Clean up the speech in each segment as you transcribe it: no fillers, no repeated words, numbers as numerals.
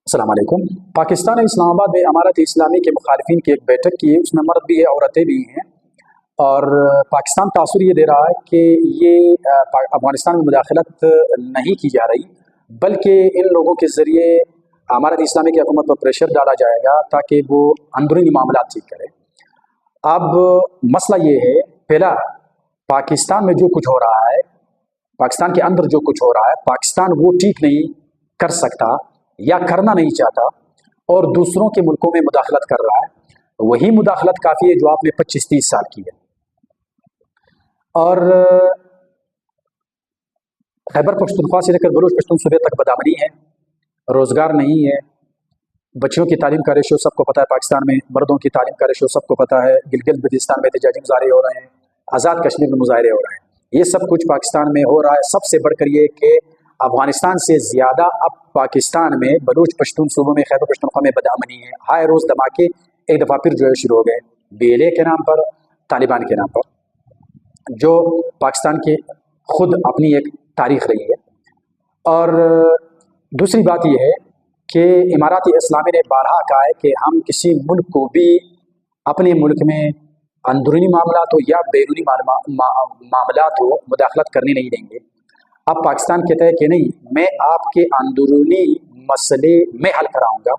अस्सलाम वालेकुम। पाकिस्तान इस्लामाबाद में अमारत इस्लामी के मुखालिफिन की एक बैठक की है, उसमें मर्द भी है, औरतें भी हैं। और पाकिस्तान तासुर ये दे रहा है कि ये अफगानिस्तान में मुदाखलत नहीं की जा रही, बल्कि इन लोगों के ज़रिए अमारत इस्लामी की हुकूमत पर प्रेशर डाला जाएगा ताकि वो अंदरूनी मामला ठीक करे। अब मसला ये है, पहला पाकिस्तान में जो कुछ हो रहा है, पाकिस्तान के अंदर जो कुछ हो रहा है, पाकिस्तान वो ठीक नहीं कर सकता या करना नहीं चाहता और दूसरों के मुल्कों में मुदाखलत कर रहा है। वही मुदाखलत काफ़ी है जो आपने 25-30 साल की है। और खैबर पख्तूनख्वा से लेकर बलूच पश्तून सूबे तक बदामनी है, रोज़गार नहीं है, बच्चियों की तालीम का रेशो सबको पता है पाकिस्तान में, मर्दों की तालीम का रेशो सबको पता है। गिलगित बल्तिस्तान में एहतजाजी मुजाहरे हो रहे हैं, आज़ाद कश्मीर में मुजाहरे हो रहे हैं, ये सब कुछ पाकिस्तान में हो रहा है। सबसे बढ़कर ये कि अफगानिस्तान से ज़्यादा अब पाकिस्तान में बलूच पश्तून सूबों में खैबर पख्तूनख्वा में बदअमनी है। हाय रोज़ धमाके एक दफ़ा फिर जो है शुरू हो गए, बेले के नाम पर, तालिबान के नाम पर, जो पाकिस्तान की खुद अपनी एक तारीख रही है। और दूसरी बात यह है कि इमाराती इस्लामी ने बारहा कहा है कि हम किसी मुल्क को भी अपने मुल्क में अंदरूनी मामलात हो या बैरूनी मामलात हो मुदाखलत करने नहीं देंगे। अब पाकिस्तान कहता है कि नहीं, मैं आपके अंदरूनी मसले में हल कराऊंगा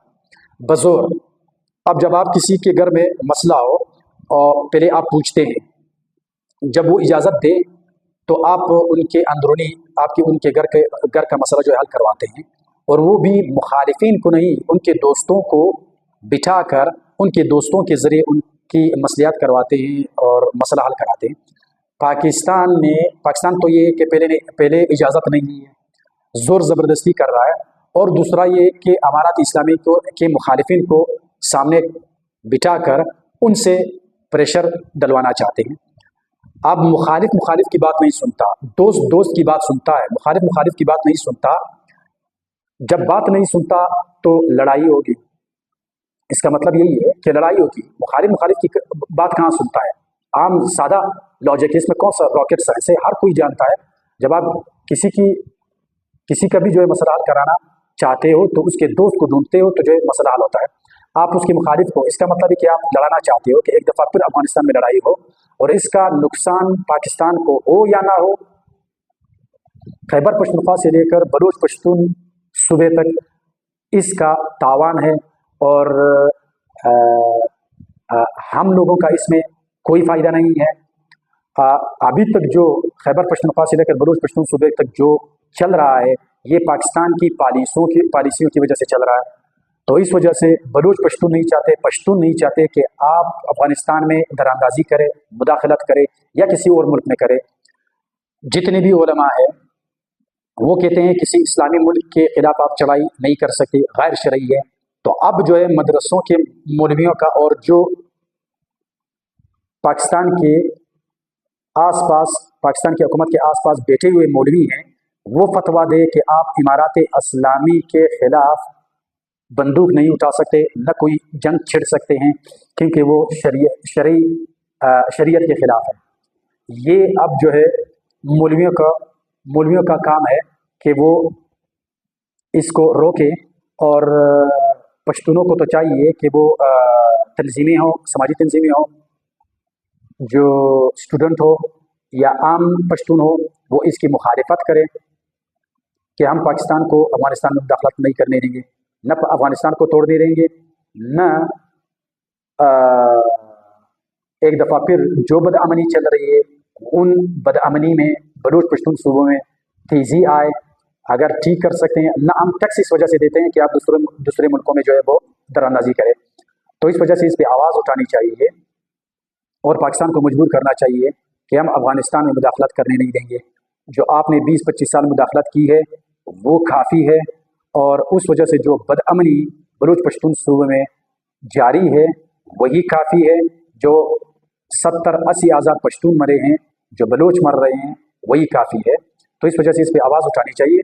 बज़ोर। अब जब आप किसी के घर में मसला हो और पहले आप पूछते हैं, जब वो इजाज़त दे तो आप उनके अंदरूनी उनके घर का मसला जो है हल करवाते हैं। और वो भी मुखालिफिन को नहीं, उनके दोस्तों को बिठा कर उनके दोस्तों के ज़रिए उनकी मसलियात करवाते हैं और मसला हल कराते हैं। पाकिस्तान तो ये है कि पहले इजाज़त नहीं है, ज़ोर ज़बरदस्ती कर रहा है। और दूसरा ये कि अमारत इस्लामी के मुखालिफिन को सामने बिठा कर उनसे प्रेशर डलवाना चाहते हैं। अब मुखालिफ की बात नहीं सुनता, दोस्त की बात सुनता है, मुखालिफ की बात नहीं सुनता। जब बात नहीं सुनता तो लड़ाई होगी। इसका मतलब यही है कि लड़ाई होगी। मुखालिफ की बात कहाँ सुनता है? आम सादा लॉजिक, इसमें कौन सा रॉकेट साइंस है, हर कोई जानता है। जब आप किसी का भी जो है मसला हल कराना चाहते हो तो उसके दोस्त को ढूंढते हो तो जो है मसला हल होता है। आप उसके मुखालिफ को, इसका मतलब है कि आप लड़ाना चाहते हो कि एक दफ़ा फिर अफगानिस्तान में लड़ाई हो और इसका नुकसान पाकिस्तान को हो या ना हो। खैबर पख्तूनख्वा से लेकर बलूच पश्तून सूबे तक इसका तावान है और हम लोगों का इसमें कोई फ़ायदा नहीं है। अभी तक जो खैबर पख्तूनख्वा से लेकर बलूच पश्तून सूबे तक जो चल रहा है, ये पाकिस्तान की पॉलिसियों की वजह से चल रहा है। तो इस वजह से बलूच पश्तून नहीं चाहते कि आप अफगानिस्तान में दरानंदाजी करें, मुदाखलत करें या किसी और मुल्क में करें। जितने भी उलमा है वो कहते हैं किसी इस्लामी मुल्क के खिलाफ आप चढ़ाई नहीं कर सकते, गैर शरई है। तो अब जो है मदरसों के मौलवियों का और जो पाकिस्तान की हुकूमत के आसपास बैठे हुए मौलवी हैं, वो फतवा दे कि आप इमारात इस्लामी के खिलाफ बंदूक नहीं उठा सकते, न कोई जंग छिड़ सकते हैं, क्योंकि वो शरीयत के खिलाफ है। ये अब जो है मौलवियों का काम है कि वो इसको रोके। और पश्तूनों को तो चाहिए कि वो तंजीमें हों, समाजी तंजीमें हों, जो स्टूडेंट हो या आम पश्तून हो, वो इसकी मुखालिफत करें कि हम पाकिस्तान को अफगानिस्तान में मुदाखलत नहीं करने देंगे, न अफगानिस्तान को तोड़ने देंगे, न एक दफ़ा फिर जो बदअमनी चल रही है उन बदअमनी में बलूच पश्तून सूबों में तेज़ी आए। अगर ठीक कर सकते हैं, न हम टैक्स इस वजह से देते हैं कि आप दूसरे मुल्कों में जो है वो दरानंदाजी करें। तो इस वजह से इस पर आवाज़ उठानी चाहिए और पाकिस्तान को मजबूर करना चाहिए कि हम अफगानिस्तान में मुदाखलत करने नहीं देंगे। जो आपने 20-25 साल मुदाखलत की है वो काफ़ी है। और उस वजह से जो बदअमनी बलूच पश्तून सूबे में जारी है वही काफ़ी है। जो 70-80 आज़ाद पश्तून मरे हैं, जो बलूच मर रहे हैं, वही काफ़ी है। तो इस वजह से इस पर आवाज़ उठानी चाहिए।